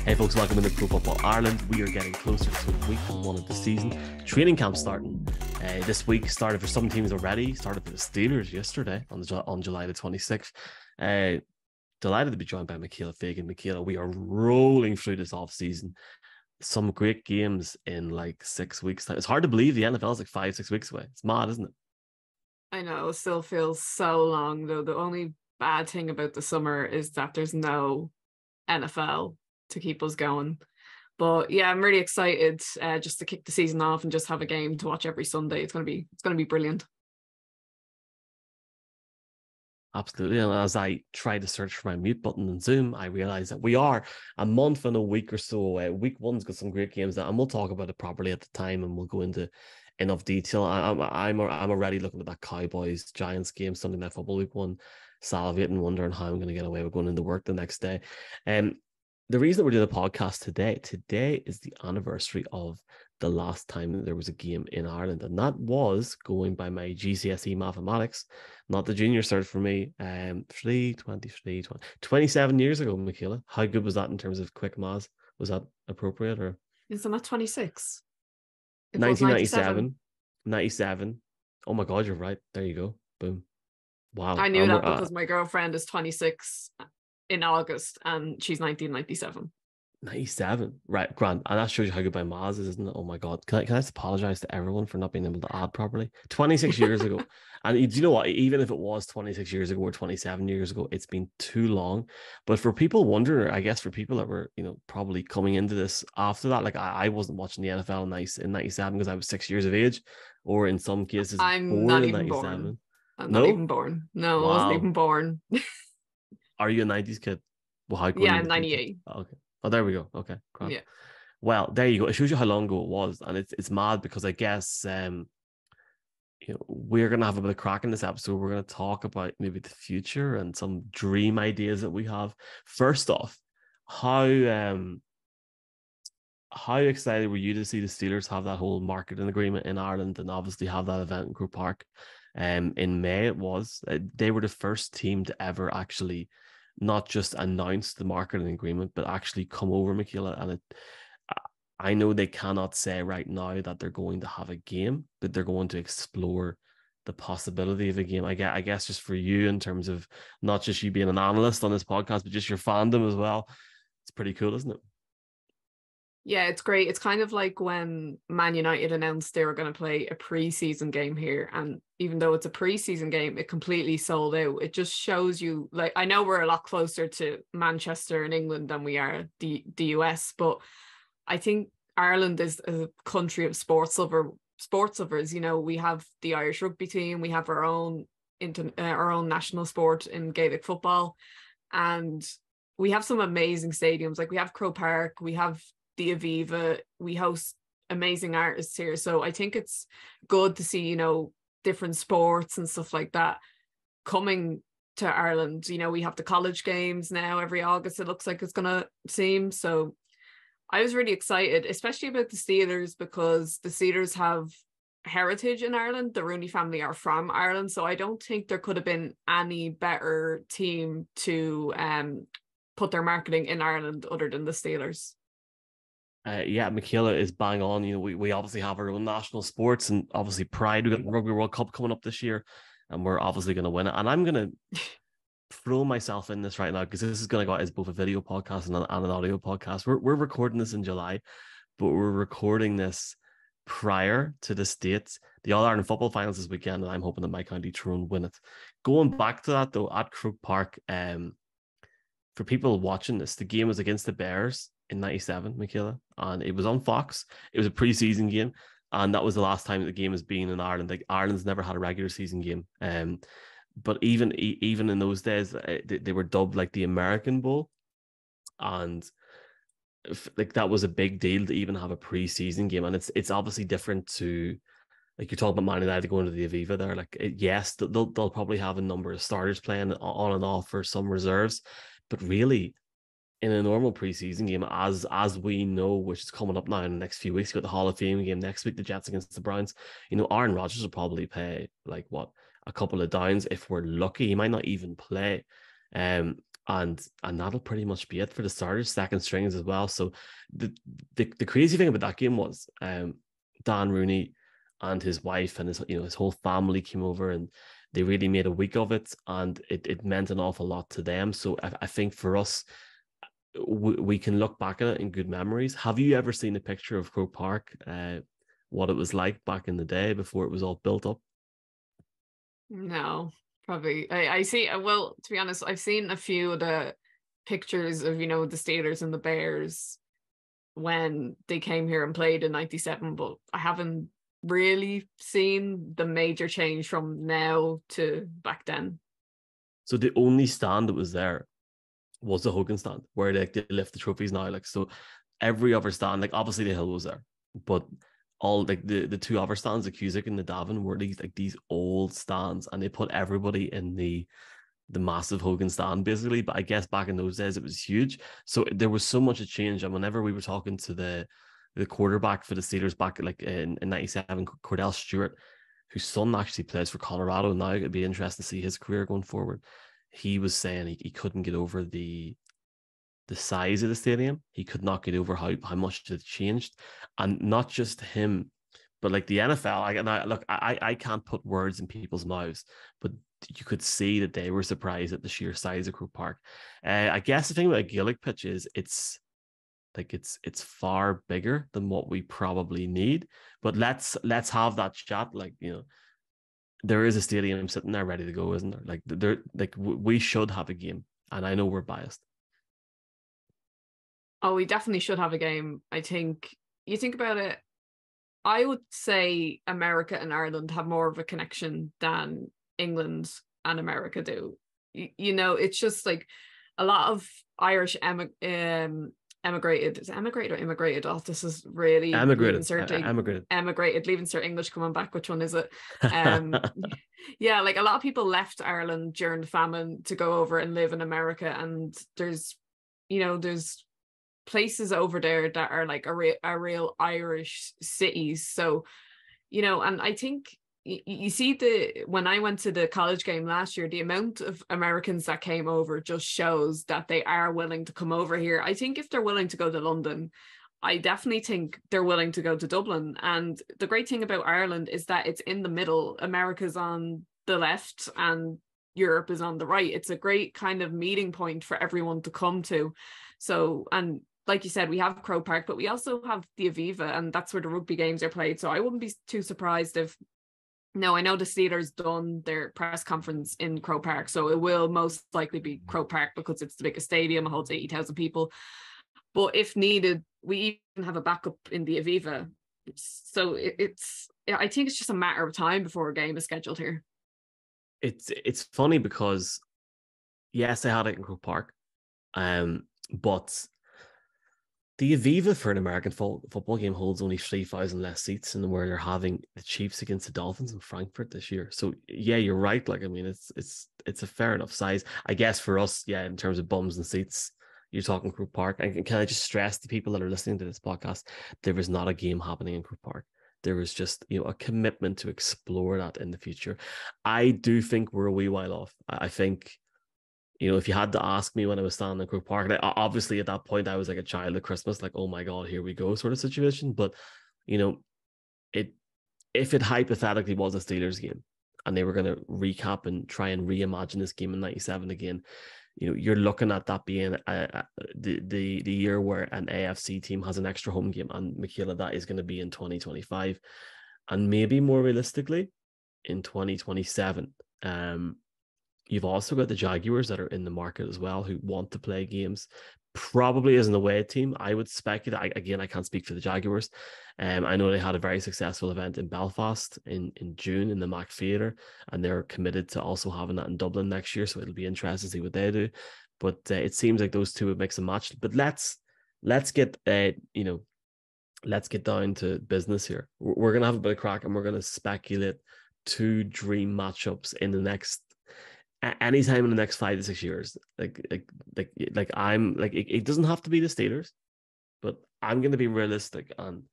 Hey folks, welcome into Pro Football Ireland. We are getting closer to week 1 of the season. Training camp starting this week. Started for some teams already. Started for the Steelers yesterday on July the 26th. Delighted to be joined by Michaela Fagan. Michaela, we are rolling through this off season. Some great games in like 6 weeks time. It's hard to believe the NFL is like 5-6 weeks away. It's mad, isn't it? I know, it still feels so long though. The only bad thing about the summer is that there's no NFL to keep us going. But yeah, I'm really excited just to kick the season off and just have a game to watch every Sunday. It's gonna be brilliant. Absolutely. And as I tried to search for my mute button in Zoom, I realized that we are a month and a week or so away. Week 1's got some great games, and we'll talk about it properly at the time, and we'll go into enough detail. I'm already looking at that Cowboys Giants game, Sunday Night Football week 1, salivating, wondering how I'm going to get away with going into work the next day. The reason that we're doing a podcast today is the anniversary of the last time there was a game in Ireland, and that was, going by my GCSE mathematics, not the junior cert for me, 27 years ago, Michaela. How good was that in terms of quick maths? Was that appropriate? Or Is it not 26? 1997. 97. Oh my God, you're right. There you go. Boom. Wow. I knew that because my girlfriend is 26 in August and she's 1997. 97, right, grand. And that shows you how good my maths is, isn't it? Oh my God. Can I just apologize to everyone for not being able to add properly? 26 years ago. And do you know what? Even if it was 26 years ago or 27 years ago, it's been too long. But for people wondering, I guess for people that were, probably coming into this after that, like I wasn't watching the NFL in 97 because I was 6 years of age, or in some cases, I'm not even born. I'm not even born. No, I wasn't even born. Are you a 90s kid? Well, how yeah, I'm 98. Oh, okay. Oh, there we go. Okay, grand. Yeah. Well, there you go. It shows you how long ago it was, and it's mad because I guess we're gonna have a bit of crack in this episode. We're gonna talk about maybe the future and some dream ideas that we have. First off, how excited were you to see the Steelers have that whole marketing agreement in Ireland and obviously have that event in Croke Park? In May it was. They were the first team to ever actually not just announce the marketing agreement, but actually come over, Michaela. And I know they cannot say right now that they're going to have a game, but they're going to explore the possibility of a game. I guess just for you, in terms of not just you being an analyst on this podcast, but just your fandom as well. It's pretty cool, isn't it? Yeah, it's great. It's kind of like when Man United announced they were going to play a pre-season game here. And even though it's a pre-season game, it completely sold out. It just shows you, like, I know we're a lot closer to Manchester and England than we are the US, but I think Ireland is a country of sports lovers. We have the Irish rugby team, we have our own national sport in Gaelic football, and we have some amazing stadiums. Like, we have Croke Park, we have the Aviva, we host amazing artists here. So I think it's good to see, different sports and stuff like that coming to Ireland. We have the college games now every August, it looks like it's gonna seem. So I was really excited, especially about the Steelers, because the Steelers have heritage in Ireland. The Rooney family are from Ireland, so I don't think there could have been any better team to put their marketing in Ireland other than the Steelers. Yeah, Michaela is bang on. We obviously have our own national sports, and obviously pride. We've got the Rugby World Cup coming up this year, and we're obviously going to win it. And I'm going to throw myself in this right now, because this is going to go out as both a video podcast and an audio podcast. We're recording this in July, but we're recording this prior to the States, the All-Ireland football finals this weekend, and I'm hoping that my county Tyrone win it. Going back to that though, at Croke Park, for people watching this, the game was against the Bears in 97, Michaela, and it was on Fox. It was a pre-season game, and that was the last time the game has been in Ireland. Like, Ireland's never had a regular season game. But even in those days, they were dubbed like the American Bowl, and like that was a big deal to even have a pre-season game. And it's obviously different to, like, you're talking about Man United going to the Aviva there. Like, yes, they'll probably have a number of starters playing on and off for some reserves, but really, in a normal preseason game, as we know, which is coming up now in the next few weeks, you got the Hall of Fame game next week, the Jets against the Browns. Aaron Rodgers will probably play a couple of downs if we're lucky. He might not even play. and that'll pretty much be it for the starters, second strings as well. So the crazy thing about that game was Dan Rooney and his wife and his whole family came over, and they really made a week of it, and it meant an awful lot to them. So I think for us, we can look back at it in good memories. Have you ever seen a picture of Croke Park, what it was like back in the day before it was all built up? No, probably. I see. Well, to be honest, I've seen a few of the pictures of, the Steelers and the Bears when they came here and played in '97, but I haven't really seen the major change from now to back then. So the only stand that was there was the Hogan stand, where they lift the trophies now. Like, so every other stand, like obviously the Hill was there, but all like the two other stands, the Cusick and the Davin, were these old stands, and they put everybody in the massive Hogan stand basically. But I guess back in those days it was huge, so there was so much a change. And whenever we were talking to the quarterback for the Steelers back like in '97, Cordell Stewart, whose son actually plays for Colorado now, it'd be interesting to see his career going forward. He was saying he couldn't get over the size of the stadium. He could not get over how much it had changed. And not just him, but like the NFL. I can't put words in people's mouths, but you could see that they were surprised at the sheer size of Croke Park. I guess the thing about a Gaelic pitch is it's far bigger than what we probably need. But let's have that chat. Like, there is a stadium sitting there ready to go, isn't there? We should have a game, and I know we're biased. Oh, we definitely should have a game. I think you think about it, I would say America and Ireland have more of a connection than England and America do. It's just like a lot of Irish emigrated. Is it emigrated or immigrated? Oh, this is really emigrated. Leaving cert English coming back. Which one is it? Yeah, like a lot of people left Ireland during the famine to go over and live in America, and there's places over there that are like a real Irish cities. So, and I think you see when I went to the college game last year, the amount of Americans that came over just shows that they are willing to come over here. I think if they're willing to go to London, I definitely think they're willing to go to Dublin. And the great thing about Ireland is that it's in the middle. America's on the left and Europe is on the right. It's a great kind of meeting point for everyone to come to. So, and like you said, we have Croke Park, but we also have the Aviva, and that's where the rugby games are played. So I wouldn't be too surprised if, no, I know the Steelers done their press conference in Croke Park, so it will most likely be Croke Park because it's the biggest stadium, it holds 80,000 people. But if needed, we even have a backup in the Aviva. So I think it's just a matter of time before a game is scheduled here. It's funny because, yes, they had it in Croke Park, but the Aviva for an American football game holds only 3,000 less seats than where they're having the Chiefs against the Dolphins in Frankfurt this year. So yeah, you're right. Like, I mean, it's a fair enough size, I guess, for us. Yeah, in terms of bums and seats, you're talking Croke Park. And can I just stress to people that are listening to this podcast, there was not a game happening in Croke Park. There was just, a commitment to explore that in the future. I do think we're a wee while off. I think, if you had to ask me when I was standing in Croke Park, obviously at that point I was like a child at Christmas, like, oh my God, here we go sort of situation. But, if it hypothetically was a Steelers game and they were going to recap and try and reimagine this game in '97 again, you're looking at that being the year where an AFC team has an extra home game. And Michaela, that is going to be in 2025, and maybe more realistically in 2027. You've also got the Jaguars that are in the market as well, who want to play games. Probably as an away team, I would speculate. I can't speak for the Jaguars. I know they had a very successful event in Belfast in June in the Mac Theatre, and they're committed to also having that in Dublin next year. So it'll be interesting to see what they do. But it seems like those two would mix and match. But let's get let's get down to business here. We're gonna have a bit of crack, and we're gonna speculate two dream matchups in the next. Anytime in the next 5 to 6 years, it doesn't have to be the Steelers, but I'm going to be realistic, and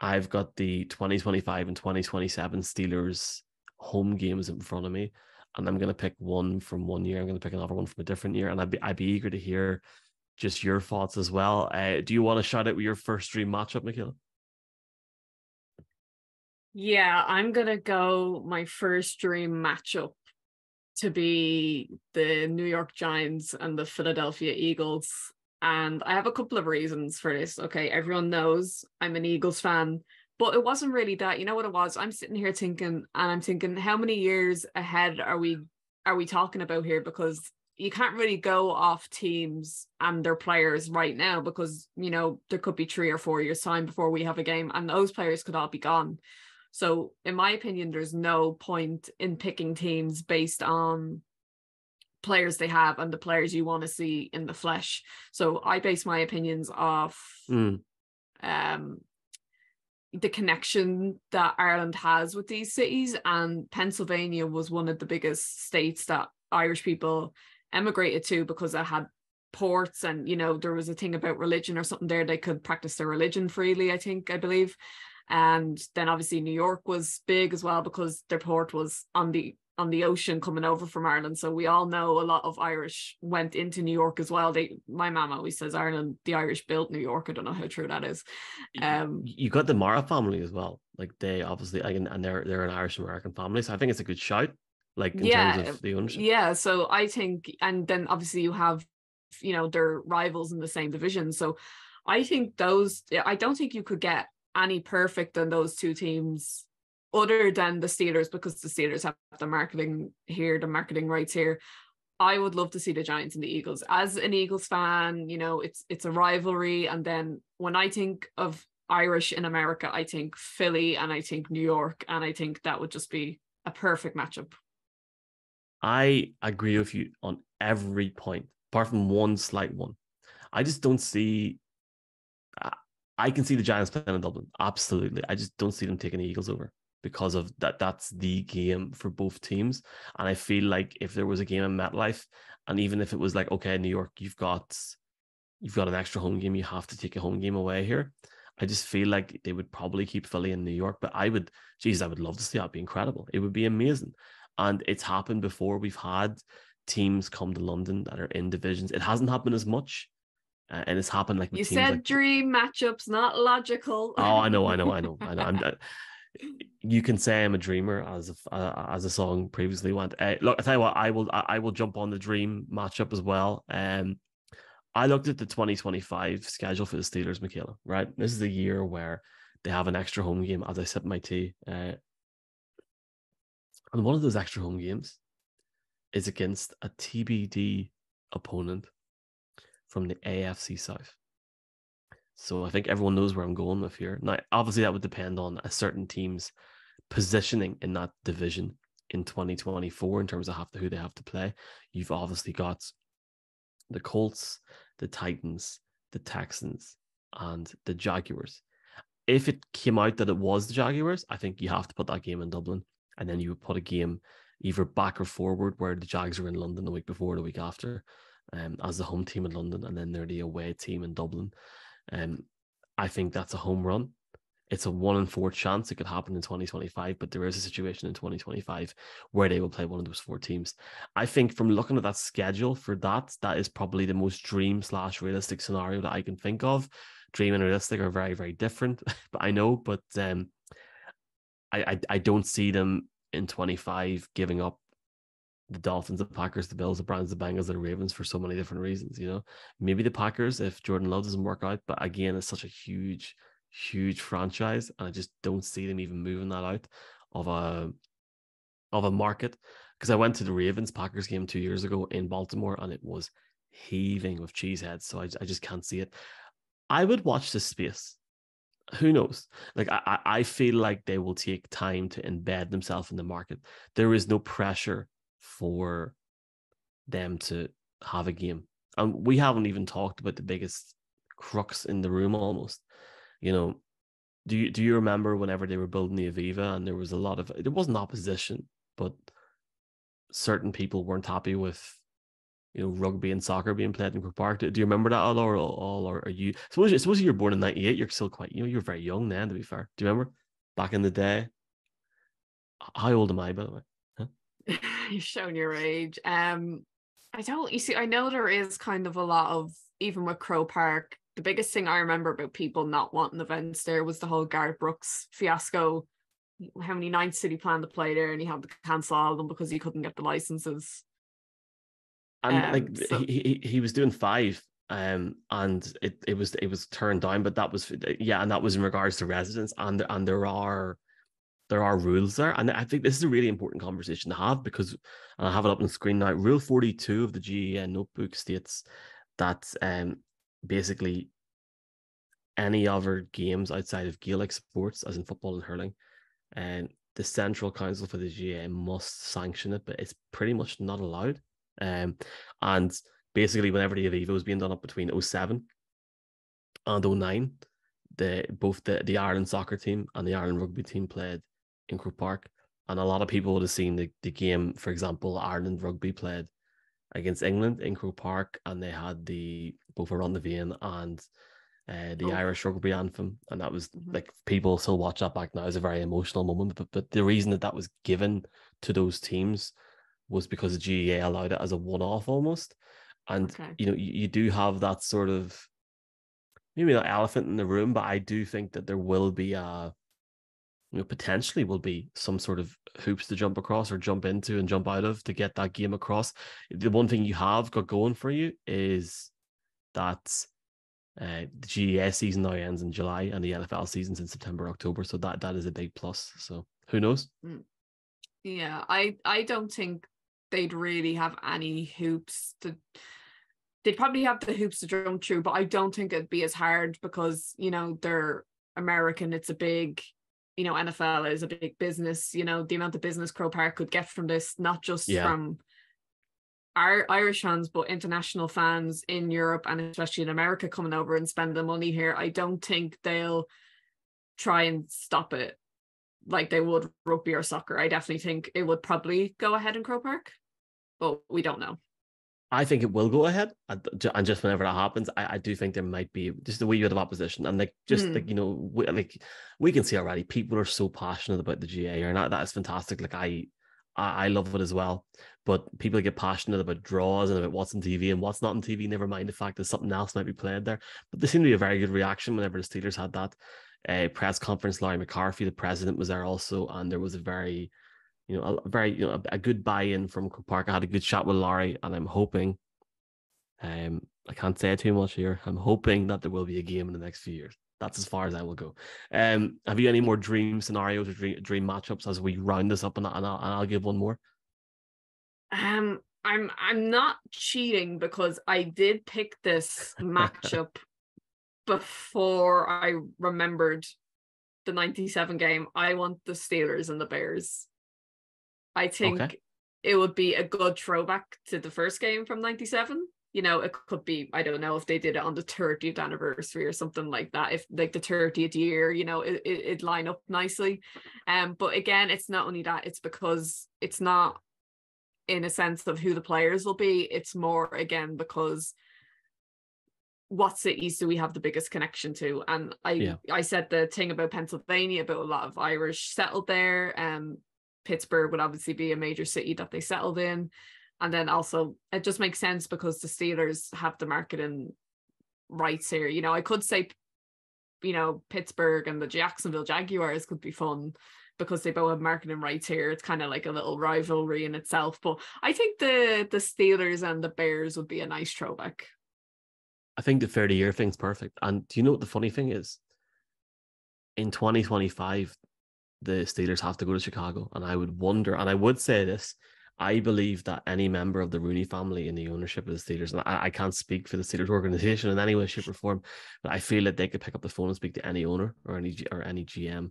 I've got the 2025 and 2027 Steelers home games in front of me, and I'm going to pick one from one year. I'm going to pick another one from a different year, and I'd be eager to hear just your thoughts as well. Do you want to shout out your first dream matchup, Michaela? Yeah, I'm gonna go my first dream matchup to be the New York Giants and the Philadelphia Eagles. And I have a couple of reasons for this. Okay, everyone knows I'm an Eagles fan, but it wasn't really that. You know what it was? I'm sitting here thinking, and I'm thinking, how many years ahead are we talking about here? Because you can't really go off teams and their players right now, because there could be 3 or 4 years time before we have a game, and those players could all be gone. So in my opinion, there's no point in picking teams based on players they have and the players you want to see in the flesh. So I base my opinions off the connection that Ireland has with these cities, and Pennsylvania was one of the biggest states that Irish people emigrated to because it had ports, and there was a thing about religion or something there. They could practice their religion freely, I believe. And then obviously New York was big as well because their port was on the ocean coming over from Ireland. So we all know a lot of Irish went into New York as well. My mom always says Ireland, the Irish built New York. I don't know how true that is. You got the Mara family as well. Like they obviously, and they're an Irish American family. So I think it's a good shout. Like in terms of the ownership. Yeah. So I think, and then obviously you have, their rivals in the same division. So I think I don't think you could get any perfect in those two teams other than the Steelers, because the Steelers have the marketing rights here. I would love to see the Giants and the Eagles. As an Eagles fan, it's a rivalry. And then when I think of Irish in America, I think Philly and I think New York, and I think that would just be a perfect matchup. I agree with you on every point, apart from one slight one. I just don't see. I can see the Giants playing in Dublin, absolutely. I just don't see them taking the Eagles over because of that. That's the game for both teams, and I feel like if there was a game in MetLife, and even if it was like, okay, New York, you've got an extra home game, you have to take a home game away here. I just feel like they would probably keep Philly in New York, but I would love to see that. It'd be incredible. It would be amazing. And it's happened before. We've had teams come to London that are in divisions. It hasn't happened as much. And it's happened like with you teams said like dream matchups, not logical. Oh, I know. You can say I'm a dreamer, as a song previously went. Look, I tell you what, I will jump on the dream matchup as well. I looked at the 2025 schedule for the Steelers, Michaela. Right, this is a year where they have an extra home game as I sip my tea, and one of those extra home games is against a TBD opponent from the AFC South. So I think everyone knows where I'm going with here. Now, obviously, that would depend on a certain team's positioning in that division in 2024 in terms of who they have to play. You've obviously got the Colts, the Titans, the Texans, and the Jaguars. If it came out that it was the Jaguars, I think you have to put that game in Dublin, and then you would put a game either back or forward where the Jags are in London the week before, the week after, as the home team in London, and then they're the away team in Dublin. I think that's a home run. It's a 1 in 4 chance it could happen in 2025, but there is a situation in 2025 where they will play one of those 4 teams. I think from looking at that schedule for that is probably the most dream/realistic scenario that I can think of. Dream and realistic are very, very different, but I know, but I don't see them in 25 giving up the Dolphins, the Packers, the Bills, the Browns, the Bengals, the Ravens for so many different reasons. Maybe the Packers if Jordan Love doesn't work out, but again, it's such a huge franchise, and I just don't see them even moving that out of a market. Because I went to the Ravens Packers game 2 years ago in Baltimore, and it was heaving with cheeseheads. So I just can't see it. I would watch this space. Who knows? Like I feel like they will take time to embed themselves in the market. There is no pressure for them to have a game, and we haven't even talked about the biggest crux in the room almost. Do you remember whenever they were building the Aviva, and there wasn't opposition, but certain people weren't happy with rugby and soccer being played in Croke Park? Do you remember that at all, or are you? Suppose you were born in '98. You're still quite, you're very young then. To be fair, do you remember back in the day? How old am I, by the way? Huh? You're showing your age. I don't. You see, I know there is kind of a lot of, even with Crow Park. The biggest thing I remember about people not wanting events there was the whole Garth Brooks fiasco. How many nights did he plan to play there, and he had to cancel all of them because he couldn't get the licenses. And like So he was doing 5, and it was turned down, but that was, yeah, and that was in regards to residents, and there are rules there, and I think this is a really important conversation to have, because, and I have it up on the screen now. Rule 42 of the GEN notebook states that basically any other games outside of Gaelic sports, as in football and hurling, and the Central Council for the GA must sanction it, but it's pretty much not allowed. And basically, whenever the Aviva was being done up between '07 and '09, both the Ireland soccer team and the Ireland rugby team played in Croke Park. And a lot of people would have seen the game, for example, Ireland rugby played against England in Croke Park, and they had both Around the Vein and the Irish rugby anthem, and that was like, people still watch that back now as a very emotional moment. But the reason that was given to those teams was because the GEA allowed it as a one-off almost. And you do have that sort of, maybe not elephant in the room, but I do think that there will be potentially will be some sort of hoops to jump across or jump into and jump out of to get that game across. The one thing you have got going for you is that the GES season now ends in July, and the NFL season's in September, October. So that is a big plus. So who knows? Yeah, I don't think they'd really have any hoops to. They'd probably have the hoops to jump through, but I don't think it'd be as hard because, they're American. It's a big, NFL is a big business. The amount of business Crow Park could get from this, not just from our Irish fans, but international fans in Europe and especially in America coming over and spending money here. I don't think they'll try and stop it like they would rugby or soccer. I definitely think it would probably go ahead in Crow Park, but we don't know. I think it will go ahead, and just whenever that happens, I do think there might be just a wee bit of opposition, and we can see already people are so passionate about the GA, and that is fantastic. Like I love it as well, but people get passionate about draws and about what's on TV and what's not on TV. Never mind the fact that something else might be played there. But there seemed to be a very good reaction whenever the Steelers had that press conference. Larry McCarthy, the president, was there also, and there was a very a good buy-in from Croke Park. I had a good chat with Larry, and I'm hoping, I can't say too much here. I'm hoping that there will be a game in the next few years. That's as far as I will go. Have you any more dream scenarios or dream matchups as we round this up, and I'll give one more? I'm not cheating because I did pick this matchup before I remembered the 97 game. I want the Steelers and the Bears. I think it would be a good throwback to the first game from 97. It could be, I don't know if they did it on the 30th anniversary or something like that. If like the 30th year, it'd line up nicely. But again, it's not only that, it's because it's not in a sense of who the players will be. It's more, again, because what cities do we have the biggest connection to? And I said the thing about Pennsylvania, about a lot of Irish settled there. Pittsburgh would obviously be a major city that they settled in. And then also it just makes sense because the Steelers have the marketing rights here. I could say, Pittsburgh and the Jacksonville Jaguars could be fun because they both have marketing rights here. It's kind of like a little rivalry in itself. But I think the Steelers and the Bears would be a nice throwback. I think the 30-year thing's perfect. And do you know what the funny thing is? In 2025, the Steelers have to go to Chicago. And I would wonder, and I would say this, I believe that any member of the Rooney family in the ownership of the Steelers, and I can't speak for the Steelers organization in any way, shape, or form, but I feel that they could pick up the phone and speak to any owner or any GM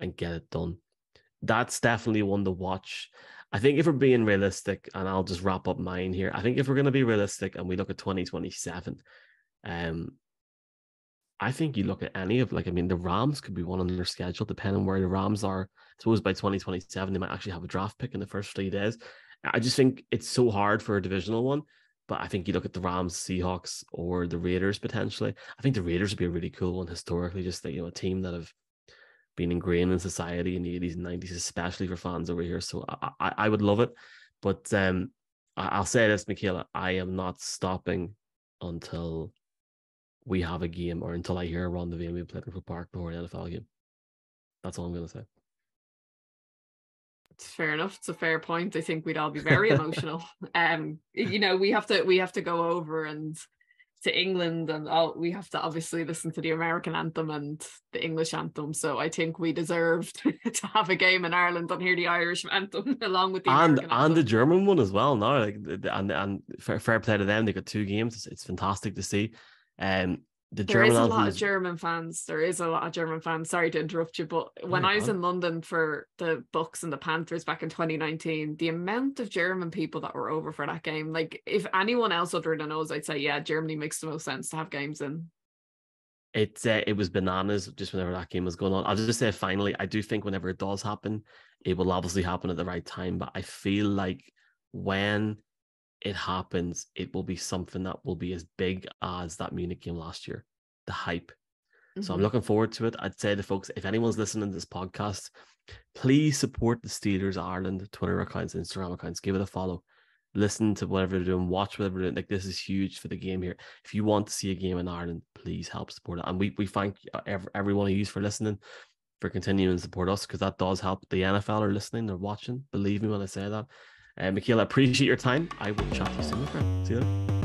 and get it done. That's definitely one to watch. I think if we're being realistic, and I'll just wrap up mine here, I think if we're going to be realistic and we look at 2027, I think you look at any of, the Rams could be one on their schedule, depending on where the Rams are. I suppose by 2027, they might actually have a draft pick in the first 3 days. I just think it's so hard for a divisional one. But I think you look at the Rams, Seahawks, or the Raiders potentially. I think the Raiders would be a really cool one historically, just a team that have been ingrained in society in the 80s and 90s, especially for fans over here. So I would love it. But I'll say this, Michaela, I am not stopping until we have a game or until I hear a run the VM play at Park before an NFL game. That's all I'm going to say. It's fair enough. It's a fair point. I think we'd all be very emotional. We have to go over and to England, and we have to obviously listen to the American anthem and the English anthem. So I think we deserved to have a game in Ireland and hear the Irish anthem along with the American anthem. And the German one as well. Now, and fair play to them. They got 2 games. It's fantastic to see. There is a lot of German fans. Sorry to interrupt you, but when I was in London for the Bucks and the Panthers back in 2019, the amount of German people that were over for that game, like if anyone else other than us, I'd say, yeah, Germany makes the most sense to have games in. It was bananas just whenever that game was going on. I'll just say finally, I do think whenever it does happen, it will obviously happen at the right time. But I feel like when it happens, it will be something that will be as big as that Munich game last year, the hype. Mm-hmm. So I'm looking forward to it. I'd say to folks, if anyone's listening to this podcast, please support the Steelers Ireland Twitter accounts, Instagram accounts, give it a follow, listen to whatever they're doing, watch whatever they're doing. Like, this is huge for the game here. If you want to see a game in Ireland, please help support it. And we thank every one of you for listening, for continuing to support us, because that does help. The NFL are listening, they're watching. Believe me when I say that. Michaela, I appreciate your time. I will chat to you soon, my friend. See you later.